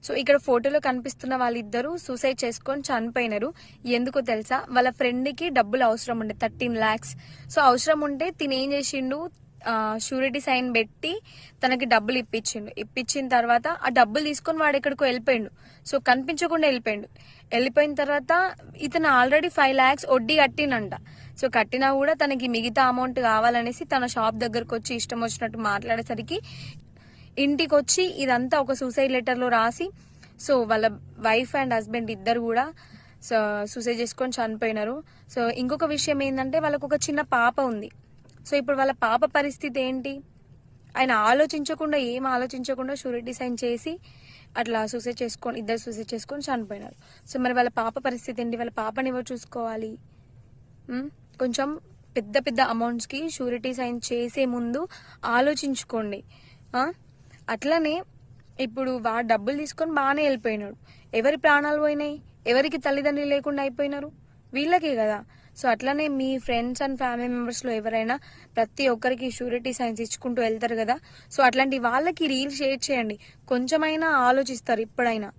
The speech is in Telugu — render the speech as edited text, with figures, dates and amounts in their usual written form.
సో ఇక్కడ ఫోటోలో కనిపిస్తున్న వాళ్ళిద్దరూ సూసైడ్ చేసుకొని చనిపోయినారు. ఎందుకో తెలుసా, వాళ్ళ ఫ్రెండ్ కి డబ్బులు అవసరం ఉండే 13 lakhs. సో అవసరం ఉంటే తినేం చేసిండు, షూరిటీ సైన్ పెట్టి తనకి డబ్బులు ఇప్పించిన తర్వాత ఆ డబ్బులు తీసుకొని వాడు ఎక్కడికో వెళ్ళిపోయిండు. సో కనిపించకుండా వెళ్ళిపోయిన తర్వాత ఇతను ఆల్రెడీ 5 lakhs వడ్డీ కట్టినంట. సో కట్టినా కూడా తనకి మిగతా అమౌంట్ కావాలనేసి తన షాప్ దగ్గరకు వచ్చి ఇష్టం వచ్చినట్టు మాట్లాడేసరికి ఇంటికి వచ్చి ఇదంతా ఒక సూసైడ్ లెటర్ లో రాసి, సో వాళ్ళ వైఫ్ అండ్ హస్బెండ్ ఇద్దరు కూడా సూసైడ్ చేసుకొని చనిపోయినారు. సో ఇంకొక విషయం ఏంటంటే వాళ్ళకు ఒక చిన్న పాప ఉంది. సో ఇప్పుడు వాళ్ళ పాప పరిస్థితి ఏంటి, ఆయన ఏం ఆలోచించకుండా షూరిటీ సైన్ చేసి అట్లా ఇద్దరు సూసైడ్ చేసుకొని చనిపోయినారు. సో మరి వాళ్ళ పాప పరిస్థితి ఏంటి, వాళ్ళ పాపని ఎవరు చూసుకోవాలి? కొంచెం పెద్ద పెద్ద అమౌంట్స్కి షూరిటీ సైన్ చేసే ముందు ఆలోచించుకోండి. అట్లనే ఇప్పుడు వాడు డబ్బులు తీసుకొని బాగానే వెళ్ళిపోయినాడు. ఎవరి ప్రాణాలు పోయినాయి, ఎవరికి తల్లిదండ్రులు లేకుండా అయిపోయినారు, వీళ్ళకే కదా. సో అట్లనే మీ ఫ్రెండ్స్ అండ్ ఫ్యామిలీ మెంబర్స్లో ఎవరైనా ప్రతి ఒక్కరికి షూరిటీ సైన్స్ ఇచ్చుకుంటూ వెళ్తారు కదా. సో అట్లాంటి వాళ్ళకి రీల్ షేర్ చేయండి, కొంచెమైనా ఆలోచిస్తారు ఇప్పుడైనా.